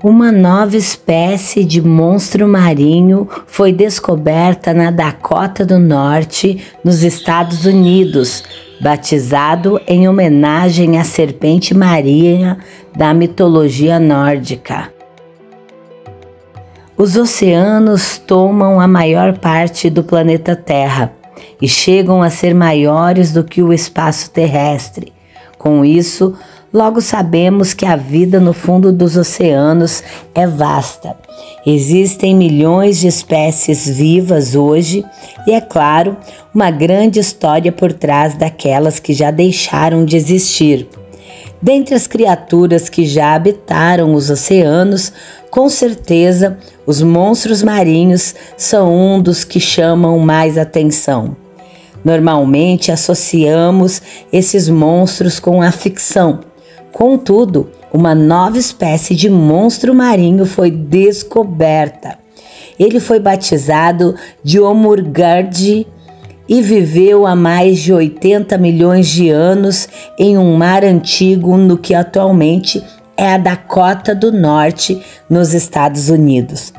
Uma nova espécie de monstro marinho foi descoberta na Dakota do Norte, nos Estados Unidos, batizado em homenagem à serpente marinha da mitologia nórdica. Os oceanos tomam a maior parte do planeta Terra e chegam a ser maiores do que o espaço terrestre. Com isso, logo sabemos que a vida no fundo dos oceanos é vasta. Existem milhões de espécies vivas hoje e, é claro, uma grande história por trás daquelas que já deixaram de existir. Dentre as criaturas que já habitaram os oceanos, com certeza os monstros marinhos são um dos que chamam mais atenção. Normalmente associamos esses monstros com a ficção. Contudo, uma nova espécie de monstro marinho foi descoberta. Ele foi batizado de Omurgard e viveu há mais de 80 milhões de anos em um mar antigo no que atualmente é a Dakota do Norte, nos Estados Unidos.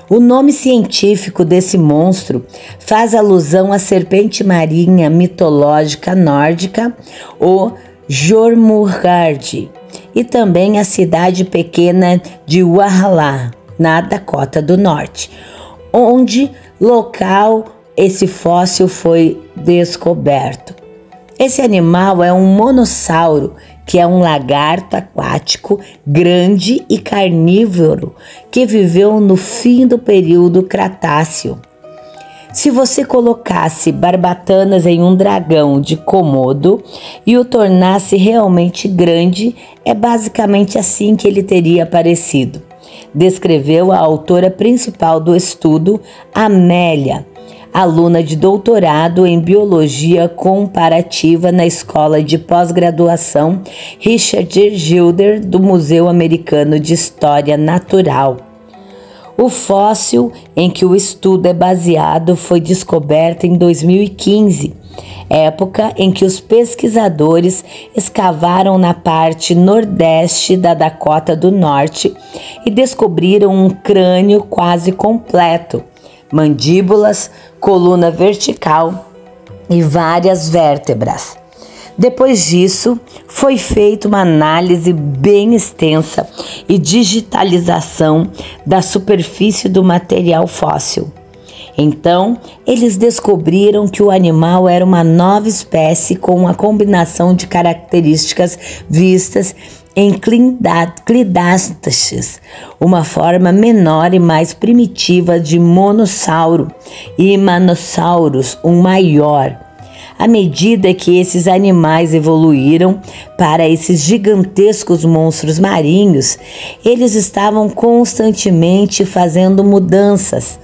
O nome científico desse monstro faz alusão à serpente marinha mitológica nórdica, o Jormungand, e também à cidade pequena de Walhalla, na Dakota do Norte, onde local esse fóssil foi descoberto. Esse animal é um monossauro, que é um lagarto aquático grande e carnívoro que viveu no fim do período Cretáceo. Se você colocasse barbatanas em um dragão de Komodo e o tornasse realmente grande, é basicamente assim que ele teria aparecido, descreveu a autora principal do estudo, Amélia, aluna de doutorado em Biologia Comparativa na Escola de Pós-Graduação Richard Gilder do Museu Americano de História Natural. O fóssil em que o estudo é baseado foi descoberto em 2015, época em que os pesquisadores escavaram na parte nordeste da Dakota do Norte e descobriram um crânio quase completo, mandíbulas, coluna vertical e várias vértebras. Depois disso, foi feita uma análise bem extensa e digitalização da superfície do material fóssil. Então, eles descobriram que o animal era uma nova espécie com uma combinação de características vistas em Clidáceas, uma forma menor e mais primitiva de monossauro, e Manosaurus, um maior. À medida que esses animais evoluíram para esses gigantescos monstros marinhos, eles estavam constantemente fazendo mudanças.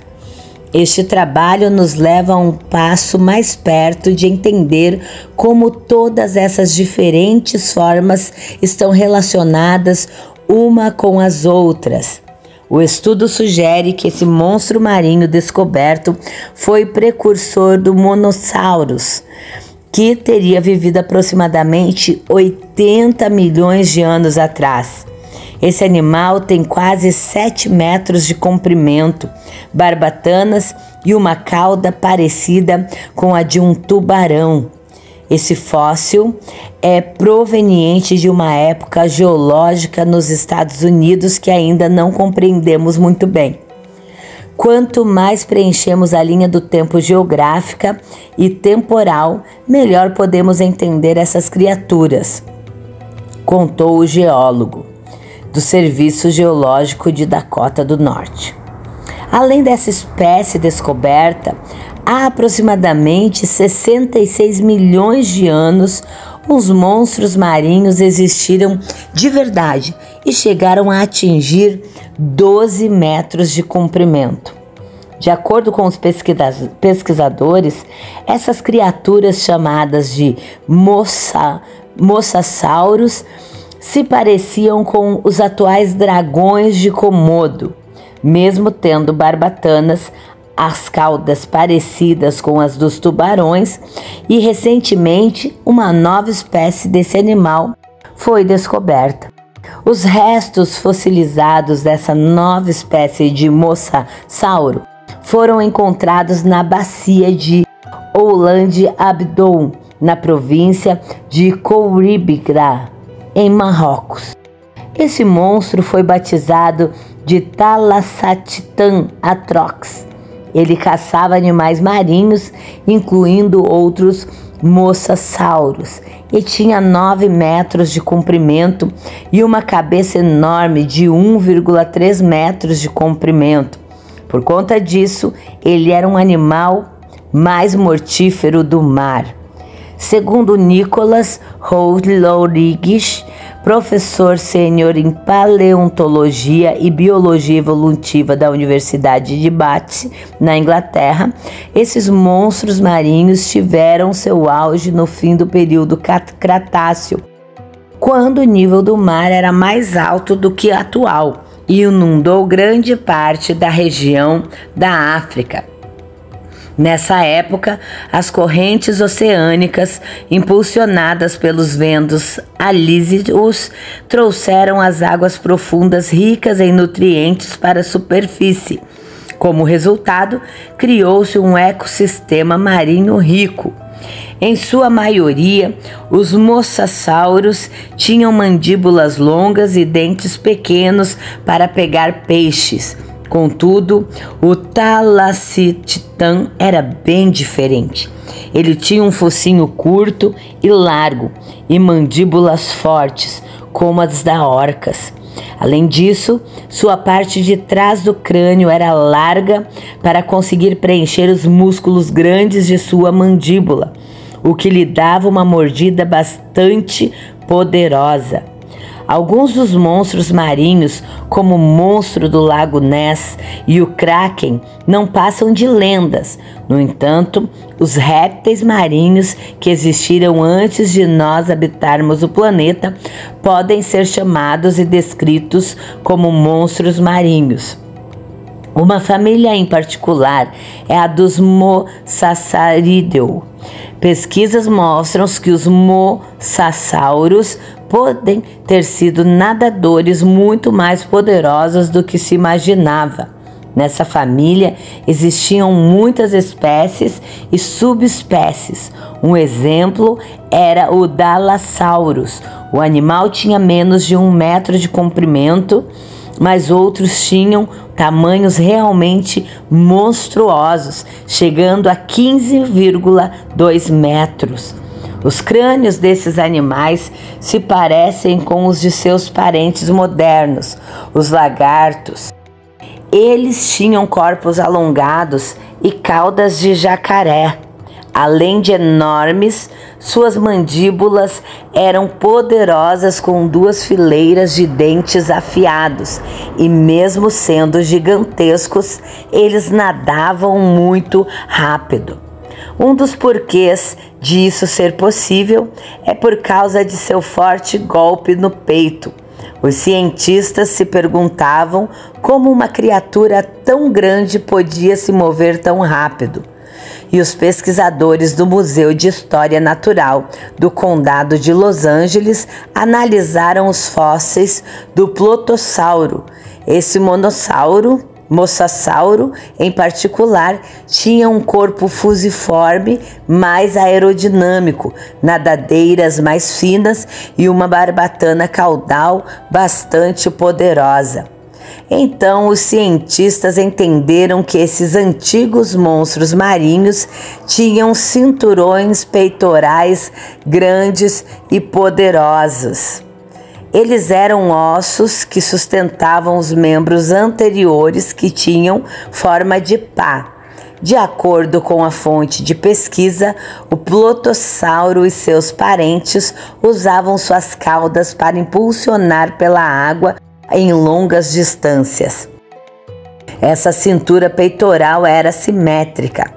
Este trabalho nos leva a um passo mais perto de entender como todas essas diferentes formas estão relacionadas uma com as outras. O estudo sugere que esse monstro marinho descoberto foi precursor do Monosaurus, que teria vivido aproximadamente 80 milhões de anos atrás. Esse animal tem quase 7 metros de comprimento, barbatanas e uma cauda parecida com a de um tubarão. Esse fóssil é proveniente de uma época geológica nos Estados Unidos que ainda não compreendemos muito bem. Quanto mais preenchemos a linha do tempo geográfica e temporal, melhor podemos entender essas criaturas, contou o geólogo do Serviço Geológico de Dakota do Norte. Além dessa espécie descoberta, há aproximadamente 66 milhões de anos, os monstros marinhos existiram de verdade e chegaram a atingir 12 metros de comprimento. De acordo com os pesquisadores, essas criaturas chamadas de mosassauros se pareciam com os atuais dragões de Komodo, mesmo tendo barbatanas, as caudas parecidas com as dos tubarões, e recentemente uma nova espécie desse animal foi descoberta. Os restos fossilizados dessa nova espécie de mossasauro foram encontrados na bacia de Oulad Abdoun, na província de Khouribga, em Marrocos. Esse monstro foi batizado de Thalassatitan atrox. Ele caçava animais marinhos, incluindo outros mosassauros, e tinha 9 metros de comprimento e uma cabeça enorme de 1,3 metros de comprimento. Por conta disso, ele era um animal mais mortífero do mar. Segundo Nicholas Rodrigues, professor sênior em paleontologia e biologia evolutiva da Universidade de Bath, na Inglaterra, esses monstros marinhos tiveram seu auge no fim do período Cretáceo, quando o nível do mar era mais alto do que atual e inundou grande parte da região da África. Nessa época, as correntes oceânicas, impulsionadas pelos ventos alísios, trouxeram as águas profundas ricas em nutrientes para a superfície. Como resultado, criou-se um ecossistema marinho rico. Em sua maioria, os mosassauros tinham mandíbulas longas e dentes pequenos para pegar peixes. Contudo, o Thalassatitan era bem diferente. Ele tinha um focinho curto e largo e mandíbulas fortes, como as das orcas. Além disso, sua parte de trás do crânio era larga para conseguir preencher os músculos grandes de sua mandíbula, o que lhe dava uma mordida bastante poderosa. Alguns dos monstros marinhos, como o monstro do lago Ness e o Kraken, não passam de lendas. No entanto, os répteis marinhos que existiram antes de nós habitarmos o planeta podem ser chamados e descritos como monstros marinhos. Uma família em particular é a dos Mosasauridae. Pesquisas mostram que os mosassauros podem ter sido nadadores muito mais poderosos do que se imaginava. Nessa família existiam muitas espécies e subespécies. Um exemplo era o Dalassaurus. O animal tinha menos de 1 metro de comprimento, mas outros tinham tamanhos realmente monstruosos, chegando a 15,2 metros. Os crânios desses animais se parecem com os de seus parentes modernos, os lagartos. Eles tinham corpos alongados e caudas de jacaré. Além de enormes, suas mandíbulas eram poderosas com 2 fileiras de dentes afiados e, mesmo sendo gigantescos, eles nadavam muito rápido. Um dos porquês disso ser possível é por causa de seu forte golpe no peito. Os cientistas se perguntavam como uma criatura tão grande podia se mover tão rápido. E os pesquisadores do Museu de História Natural do Condado de Los Angeles analisaram os fósseis do Plotossauro. Esse mosassauro, em particular, tinha um corpo fusiforme mais aerodinâmico, nadadeiras mais finas e uma barbatana caudal bastante poderosa. Então, os cientistas entenderam que esses antigos monstros marinhos tinham cinturões peitorais grandes e poderosos. Eles eram ossos que sustentavam os membros anteriores que tinham forma de pá. De acordo com a fonte de pesquisa, o plotossauro e seus parentes usavam suas caudas para impulsionar pela água em longas distâncias. Essa cintura peitoral era simétrica,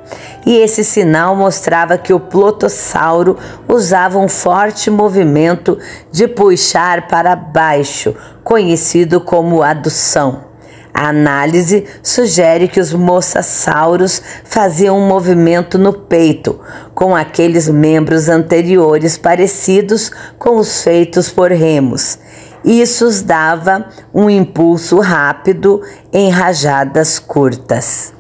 e esse sinal mostrava que o plotossauro usava um forte movimento de puxar para baixo, conhecido como adução. A análise sugere que os mosassauros faziam um movimento no peito, com aqueles membros anteriores parecidos com os feitos por remos. Isso os dava um impulso rápido em rajadas curtas.